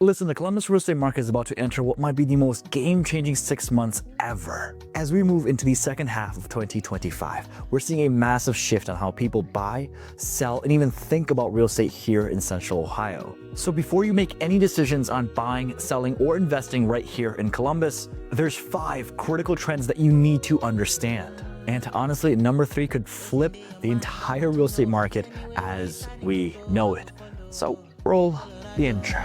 Listen, the Columbus real estate market is about to enter what might be the most game-changing 6 months ever. As we move into the second half of 2025, we're seeing a massive shift on how people buy, sell, and even think about real estate here in Central Ohio. So before you make any decisions on buying, selling, or investing right here in Columbus, there's 5 critical trends that you need to understand. And honestly, number 3 could flip the entire real estate market as we know it. So roll the intro.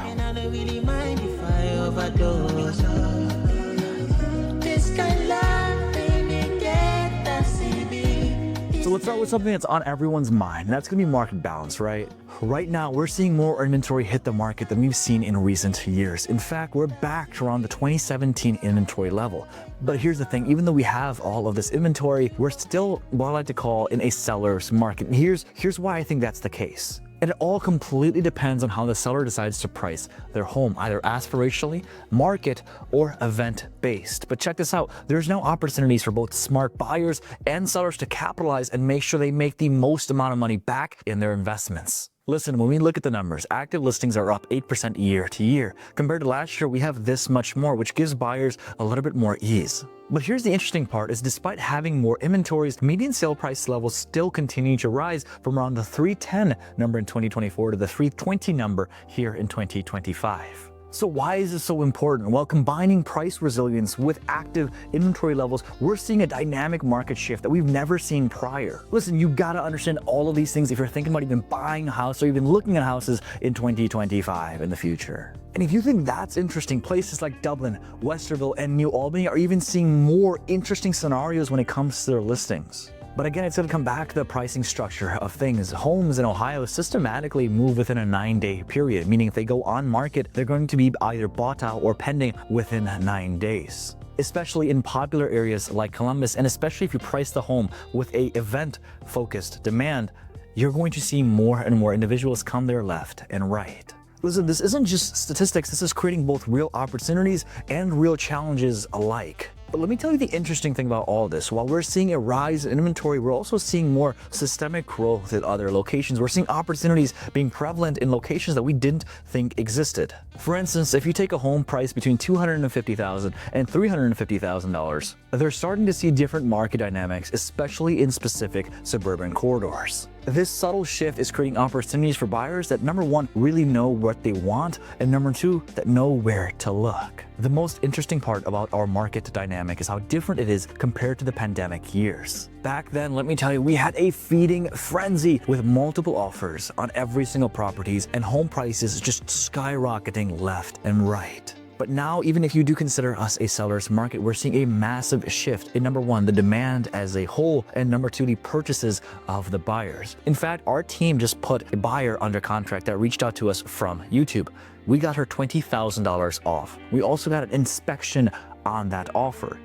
So let's start with something that's on everyone's mind, and that's gonna be market balance, right? Right now, we're seeing more inventory hit the market than we've seen in recent years. In fact, we're back to around the 2017 inventory level. But here's the thing, even though we have all of this inventory, we're still what I like to call in a seller's market. And here's why I think that's the case. And it all completely depends on how the seller decides to price their home, either aspirationally, market, or event-based. But check this out, there's now opportunities for both smart buyers and sellers to capitalize and make sure they make the most amount of money back in their investments. Listen, when we look at the numbers, active listings are up 8% year to year. Compared to last year, we have this much more, which gives buyers a little bit more ease. But here's the interesting part is despite having more inventories, median sale price levels still continue to rise from around the 310 number in 2024 to the 320 number here in 2025. So why is this so important? Well, combining price resilience with active inventory levels, we're seeing a dynamic market shift that we've never seen prior. Listen, you gotta understand all of these things if you're thinking about even buying a house or even looking at houses in 2025 in the future. And if you think that's interesting, places like Dublin, Westerville, and New Albany are even seeing more interesting scenarios when it comes to their listings. But again, it's going to come back to the pricing structure of things. Homes in Ohio systematically move within a 9-day period, meaning if they go on market, they're going to be either bought out or pending within 9 days. Especially in popular areas like Columbus, and especially if you price the home with a event-focused demand, you're going to see more and more individuals come there left and right. Listen, this isn't just statistics, this is creating both real opportunities and real challenges alike. But let me tell you the interesting thing about all this. While we're seeing a rise in inventory, we're also seeing more systemic growth in other locations. We're seeing opportunities being prevalent in locations that we didn't think existed. For instance, if you take a home price between $250,000 and $350,000, they're starting to see different market dynamics, especially in specific suburban corridors. This subtle shift is creating opportunities for buyers that, number 1, really know what they want, and number 2, that know where to look. The most interesting part about our market dynamic is how different it is compared to the pandemic years. Back then, let me tell you, we had a feeding frenzy with multiple offers on every single properties and home prices just skyrocketing left and right. But now, even if you do consider us a seller's market, we're seeing a massive shift in, number 1, the demand as a whole, and number 2, the purchases of the buyers. In fact, our team just put a buyer under contract that reached out to us from YouTube. We got her $20,000 off. We also got an inspection on that offer.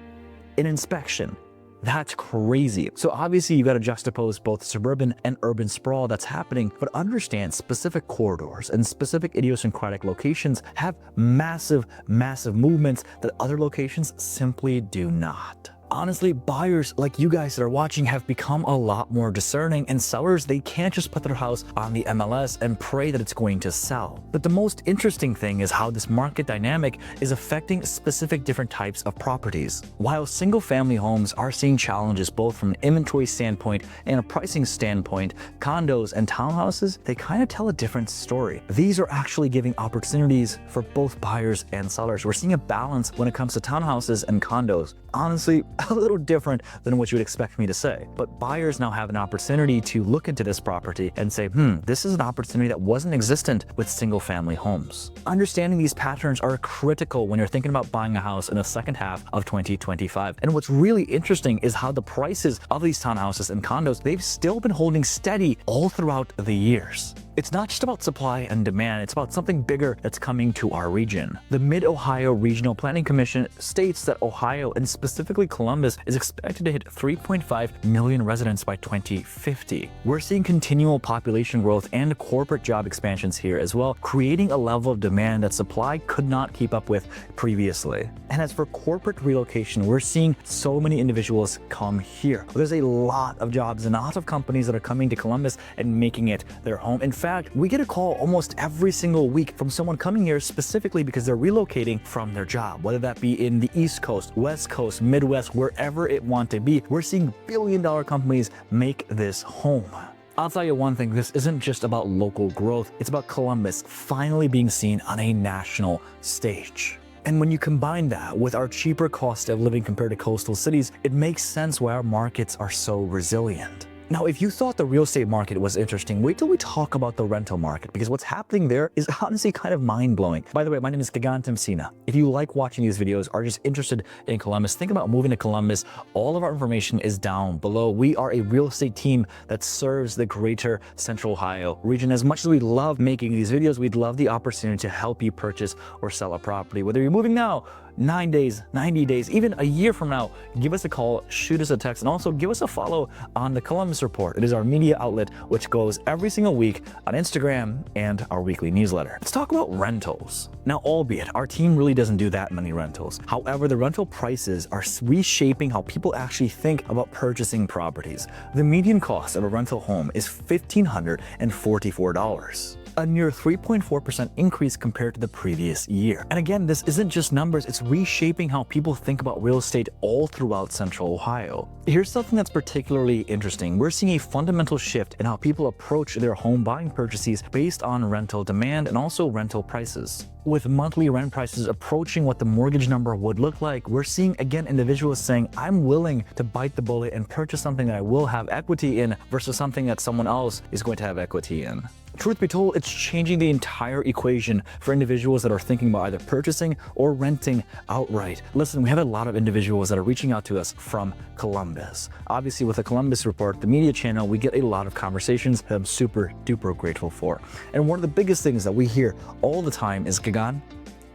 An inspection. That's crazy. So obviously you got to juxtapose both suburban and urban sprawl that's happening, but understand specific corridors and specific idiosyncratic locations have massive movements that other locations simply do not. Honestly, buyers like you guys that are watching have become a lot more discerning, and sellers, they can't just put their house on the MLS and pray that it's going to sell. But the most interesting thing is how this market dynamic is affecting specific different types of properties. While single-family homes are seeing challenges both from an inventory standpoint and a pricing standpoint, condos and townhouses, they kind of tell a different story. These are actually giving opportunities for both buyers and sellers. We're seeing a balance when it comes to townhouses and condos. Honestly, a little different than what you would expect me to say. But buyers now have an opportunity to look into this property and say, this is an opportunity that wasn't existent with single family homes. Understanding these patterns are critical when you're thinking about buying a house in the second half of 2025. And what's really interesting is how the prices of these townhouses and condos, they've still been holding steady all throughout the years. It's not just about supply and demand, it's about something bigger that's coming to our region. The Mid-Ohio Regional Planning Commission states that Ohio, and specifically Columbus, is expected to hit 3.5 million residents by 2050. We're seeing continual population growth and corporate job expansions here as well, creating a level of demand that supply could not keep up with previously. And as for corporate relocation, we're seeing so many individuals come here. There's a lot of jobs and a lot of companies that are coming to Columbus and making it their home. In fact, we get a call almost every single week from someone coming here specifically because they're relocating from their job, whether that be in the East Coast, West Coast, Midwest, wherever it want to be. We're seeing billion-dollar companies make this home. I'll tell you one thing, this isn't just about local growth, it's about Columbus finally being seen on a national stage. And when you combine that with our cheaper cost of living compared to coastal cities, it makes sense why our markets are so resilient. Now, if you thought the real estate market was interesting, wait till we talk about the rental market, because what's happening there is honestly kind of mind-blowing. By the way, my name is Gagan. If you like watching these videos, are just interested in Columbus, think about moving to Columbus, all of our information is down below. We are a real estate team that serves the greater Central Ohio region. As much as we love making these videos, we'd love the opportunity to help you purchase or sell a property. Whether you're moving now, 9 days, 90 days, even a year from now, give us a call, shoot us a text, and also give us a follow on the Columbus Report. It is our media outlet, which goes every single week on Instagram and our weekly newsletter. Let's talk about rentals. Now, albeit our team really doesn't do that many rentals. However, the rental prices are reshaping how people actually think about purchasing properties. The median cost of a rental home is $1,544. A near 3.4% increase compared to the previous year. And again, this isn't just numbers, it's reshaping how people think about real estate all throughout Central Ohio. Here's something that's particularly interesting. We're seeing a fundamental shift in how people approach their home buying purchases based on rental demand and also rental prices. With monthly rent prices approaching what the mortgage number would look like, we're seeing again individuals saying, I'm willing to bite the bullet and purchase something that I will have equity in versus something that someone else is going to have equity in. Truth be told, it's changing the entire equation for individuals that are thinking about either purchasing or renting outright. Listen, we have a lot of individuals that are reaching out to us from Columbus. Obviously, with the Columbus Report, the media channel, we get a lot of conversations that I'm super duper grateful for. And one of the biggest things that we hear all the time is, Gagan,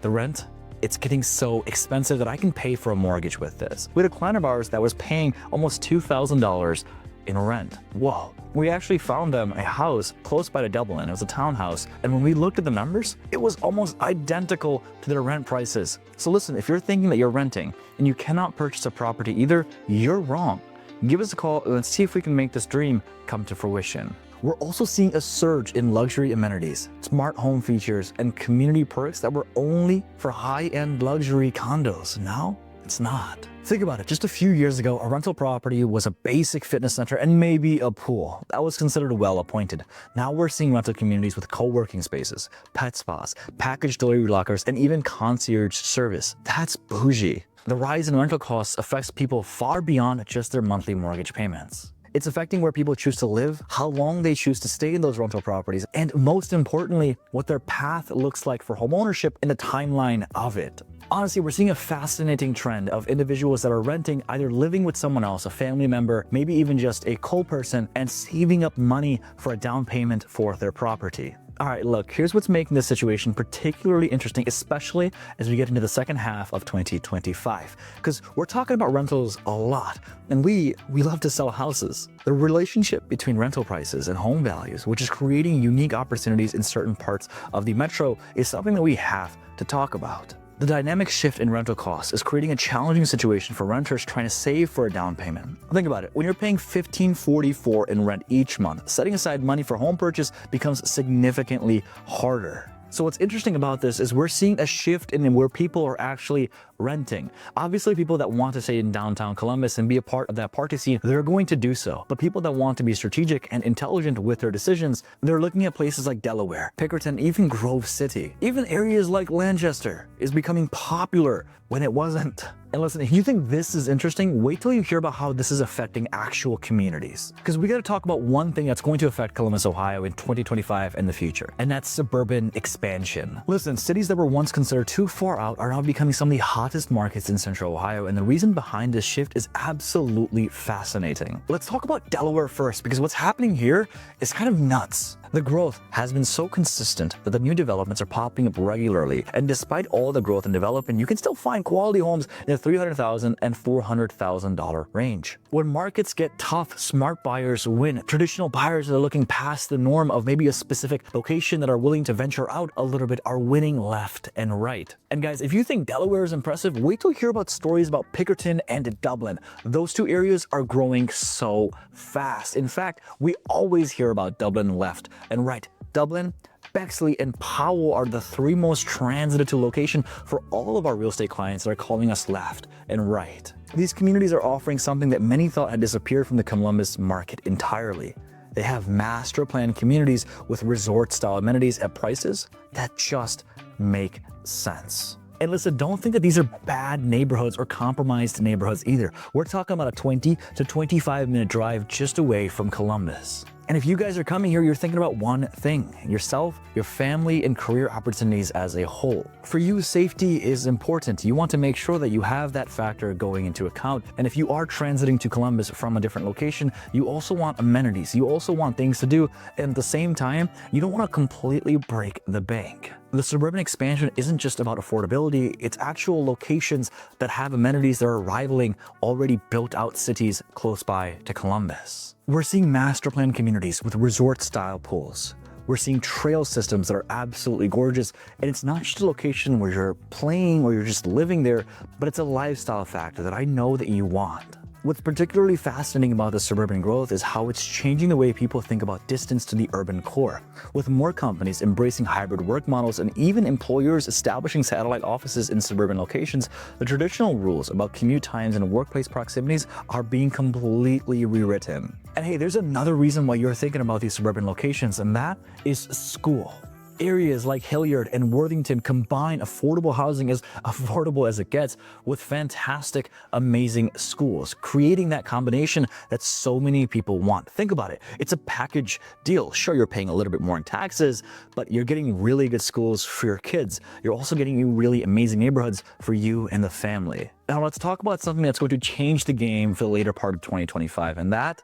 the rent, it's getting so expensive that I can pay for a mortgage with this. We had a client of ours that was paying almost $2,000 in rent. Whoa. We actually found them a house close by to Dublin. It was a townhouse. And when we looked at the numbers, it was almost identical to their rent prices. So listen, if you're thinking that you're renting and you cannot purchase a property either, you're wrong. Give us a call and let's see if we can make this dream come to fruition. We're also seeing a surge in luxury amenities, smart home features, and community perks that were only for high-end luxury condos. Now, it's not. Think about it, just a few years ago, a rental property was a basic fitness center and maybe a pool. That was considered well appointed. Now we're seeing rental communities with co-working spaces, pet spas, package delivery lockers, and even concierge service. That's bougie. The rise in rental costs affects people far beyond just their monthly mortgage payments. It's affecting where people choose to live, how long they choose to stay in those rental properties, and most importantly, what their path looks like for homeownership and the timeline of it. Honestly, we're seeing a fascinating trend of individuals that are renting, either living with someone else, a family member, maybe even just a co-person, and saving up money for a down payment for their property. All right, look, here's what's making this situation particularly interesting, especially as we get into the second half of 2025. Because we're talking about rentals a lot, and we love to sell houses. The relationship between rental prices and home values, which is creating unique opportunities in certain parts of the metro, is something that we have to talk about. The dynamic shift in rental costs is creating a challenging situation for renters trying to save for a down payment. Think about it. When you're paying $1,544 in rent each month, setting aside money for home purchase becomes significantly harder. So what's interesting about this is we're seeing a shift in where people are actually renting. Obviously, people that want to stay in downtown Columbus and be a part of that party scene, they're going to do so. But people that want to be strategic and intelligent with their decisions, they're looking at places like Delaware, Pickerton, even Grove City. Even areas like Lancaster is becoming popular when it wasn't. And listen, if you think this is interesting, wait till you hear about how this is affecting actual communities. Because we got to talk about one thing that's going to affect Columbus, Ohio in 2025 and the future, and that's suburban expansion. Listen, cities that were once considered too far out are now becoming some of the hottest markets in Central Ohio, and the reason behind this shift is absolutely fascinating. Let's talk about Delaware first, because what's happening here is kind of nuts. The growth has been so consistent that the new developments are popping up regularly, and despite all the growth and development, you can still find quality homes in the $300,000 and $400,000 range. When markets get tough, smart buyers win. Traditional buyers that are looking past the norm of maybe a specific location that are willing to venture out a little bit are winning left and right. And guys, if you think Delaware is impressive, wait till you hear about stories about Pickerton and Dublin. Those two areas are growing so fast. In fact, we always hear about Dublin left And right, Dublin, Bexley, and Powell are the 3 most transited to location for all of our real estate clients that are calling us left and right. These communities are offering something that many thought had disappeared from the Columbus market entirely. They have master planned communities with resort-style amenities at prices that just make sense. And listen, don't think that these are bad neighborhoods or compromised neighborhoods either. We're talking about a 20 to 25 minute drive just away from Columbus. And if you guys are coming here, you're thinking about one thing: yourself, your family, and career opportunities as a whole. For you, safety is important. You want to make sure that you have that factor going into account. And if you are transiting to Columbus from a different location, you also want amenities. You also want things to do. And at the same time, you don't want to completely break the bank. The suburban expansion isn't just about affordability, it's actual locations that have amenities that are rivaling already built out cities close by to Columbus. We're seeing master plan communities with resort style pools. We're seeing trail systems that are absolutely gorgeous. And it's not just a location where you're playing or you're just living there, but it's a lifestyle factor that I know that you want. What's particularly fascinating about the suburban growth is how it's changing the way people think about distance to the urban core. With more companies embracing hybrid work models and even employers establishing satellite offices in suburban locations, the traditional rules about commute times and workplace proximities are being completely rewritten. And hey, there's another reason why you're thinking about these suburban locations, and that is school. Areas like Hilliard and Worthington combine affordable housing as affordable as it gets with fantastic, amazing schools, creating that combination that so many people want. Think about it. It's a package deal. Sure, you're paying a little bit more in taxes, but you're getting really good schools for your kids. You're also getting really amazing neighborhoods for you and the family. Now let's talk about something that's going to change the game for the later part of 2025, and that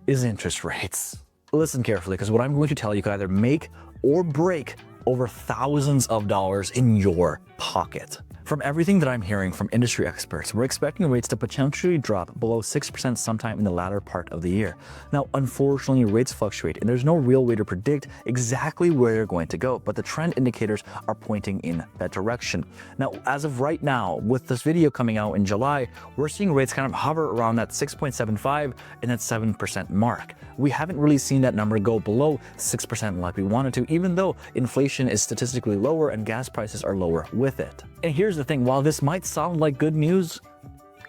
is interest rates. Listen carefully, because what I'm going to tell you could either make or break over thousands of dollars in your pocket. From everything that I'm hearing from industry experts, we're expecting rates to potentially drop below 6% sometime in the latter part of the year. Now, unfortunately, rates fluctuate, and there's no real way to predict exactly where they're going to go, but the trend indicators are pointing in that direction. Now, as of right now, with this video coming out in July, we're seeing rates kind of hover around that 6.75 and that 7% mark. We haven't really seen that number go below 6% like we wanted to, even though inflation is statistically lower and gas prices are lower with it. And here's the thing, while this might sound like good news,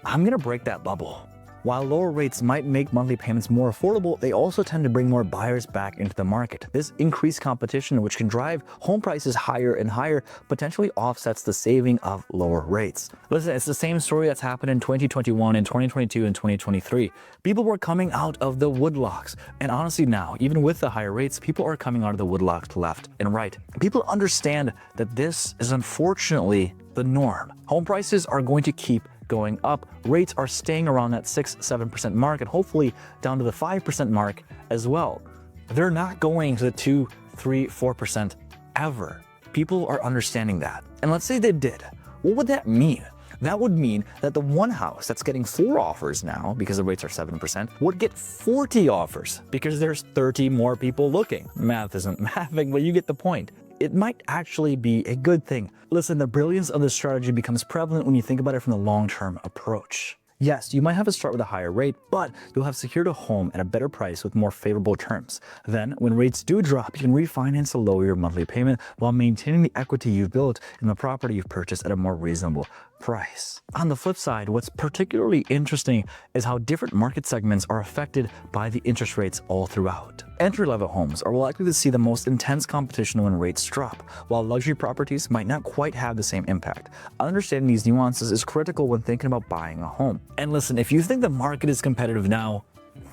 I'm gonna break that bubble. While lower rates might make monthly payments more affordable, they also tend to bring more buyers back into the market. This increased competition, which can drive home prices higher and higher, potentially offsets the saving of lower rates. Listen, it's the same story that's happened in 2021 and 2022 and 2023. People were coming out of the woodblocks. And honestly now, even with the higher rates, people are coming out of the woodblocks left and right. People understand that this is unfortunately the norm. Home prices are going to keep going up. Rates are staying around that 6-7% mark and hopefully down to the 5% mark as well. They're not going to the 2, 3, 4% ever. People are understanding that. And let's say they did. What would that mean? That would mean that the one house that's getting 4 offers now, because the rates are 7%, would get 40 offers because there's 30 more people looking. Math isn't mathing, but you get the point. It might actually be a good thing. Listen, the brilliance of this strategy becomes prevalent when you think about it from the long-term approach. Yes, you might have to start with a higher rate, but you'll have secured a home at a better price with more favorable terms. Then, when rates do drop, you can refinance to lower your monthly payment while maintaining the equity you've built in the property you've purchased at a more reasonable price. On the flip side, what's particularly interesting is how different market segments are affected by the interest rates all throughout. Entry-level homes are likely to see the most intense competition when rates drop, while luxury properties might not quite have the same impact. Understanding these nuances is critical when thinking about buying a home. And listen, if you think the market is competitive now,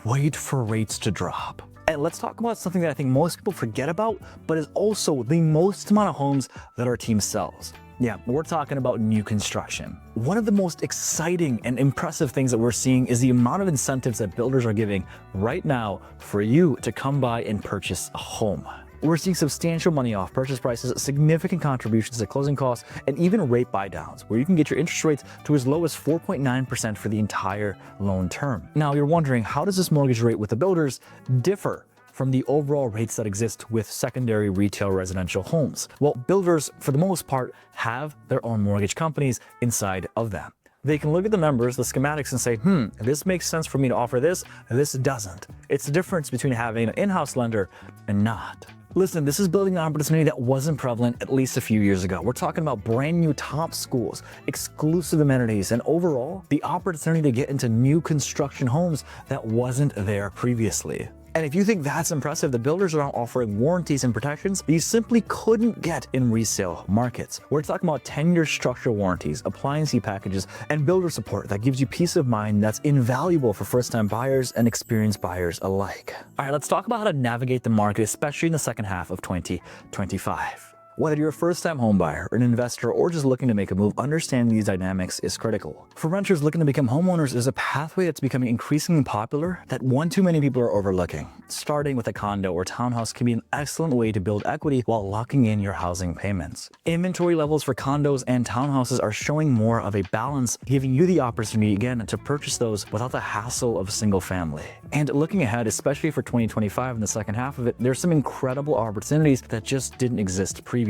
wait for rates to drop. And let's talk about something that I think most people forget about, but is also the most amount of homes that our team sells. Yeah, we're talking about new construction. One of the most exciting and impressive things that we're seeing is the amount of incentives that builders are giving right now for you to come by and purchase a home. We're seeing substantial money off purchase prices, significant contributions to closing costs, and even rate buy downs, where you can get your interest rates to as low as 4.9% for the entire loan term. Now you're wondering, how does this mortgage rate with the builders differ from the overall rates that exist with secondary retail residential homes? Well, builders, for the most part, have their own mortgage companies inside of them. They can look at the numbers, the schematics, and say, this makes sense for me to offer this, this doesn't. It's the difference between having an in-house lender and not. Listen, this is building an opportunity that wasn't prevalent at least a few years ago. We're talking about brand new top schools, exclusive amenities, and overall, the opportunity to get into new construction homes that wasn't there previously. And if you think that's impressive, the builders are now offering warranties and protections that you simply couldn't get in resale markets. We're talking about 10-year structural warranties, appliance packages, and builder support that gives you peace of mind that's invaluable for first-time buyers and experienced buyers alike. All right, let's talk about how to navigate the market, especially in the second half of 2025. Whether you're a first-time homebuyer, an investor, or just looking to make a move, understanding these dynamics is critical. For renters looking to become homeowners, there's a pathway that's becoming increasingly popular that one too many people are overlooking. Starting with a condo or townhouse can be an excellent way to build equity while locking in your housing payments. Inventory levels for condos and townhouses are showing more of a balance, giving you the opportunity again to purchase those without the hassle of a single family. And looking ahead, especially for 2025 and the second half of it, there's some incredible opportunities that just didn't exist previously.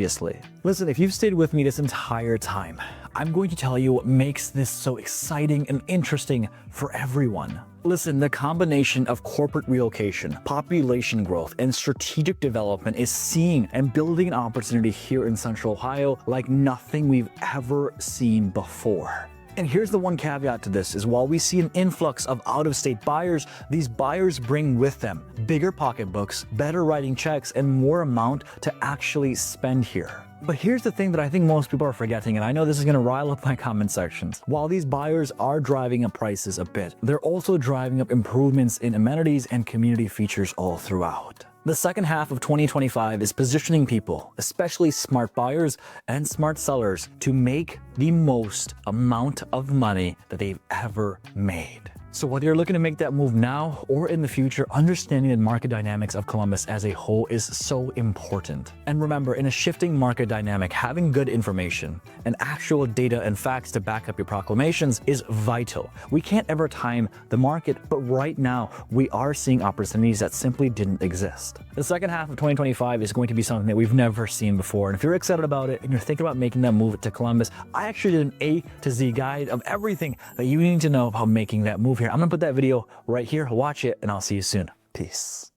Listen, if you've stayed with me this entire time, I'm going to tell you what makes this so exciting and interesting for everyone. Listen, the combination of corporate relocation, population growth, and strategic development is seeing and building an opportunity here in Central Ohio like nothing we've ever seen before. And here's the one caveat to this is while we see an influx of out-of-state buyers, these buyers bring with them bigger pocketbooks, better writing checks, and more amount to actually spend here. But here's the thing that I think most people are forgetting, and I know this is going to rile up my comment sections. While these buyers are driving up prices a bit, they're also driving up improvements in amenities and community features all throughout. The second half of 2025 is positioning people, especially smart buyers and smart sellers, to make the most amount of money that they've ever made. So whether you're looking to make that move now or in the future, understanding the market dynamics of Columbus as a whole is so important. And remember, in a shifting market dynamic, having good information and actual data and facts to back up your proclamations is vital. We can't ever time the market, but right now we are seeing opportunities that simply didn't exist. The second half of 2025 is going to be something that we've never seen before. And if you're excited about it and you're thinking about making that move to Columbus, I actually did an A to Z guide of everything that you need to know about making that move here. I'm gonna put that video right here, watch it, and I'll see you soon. Peace.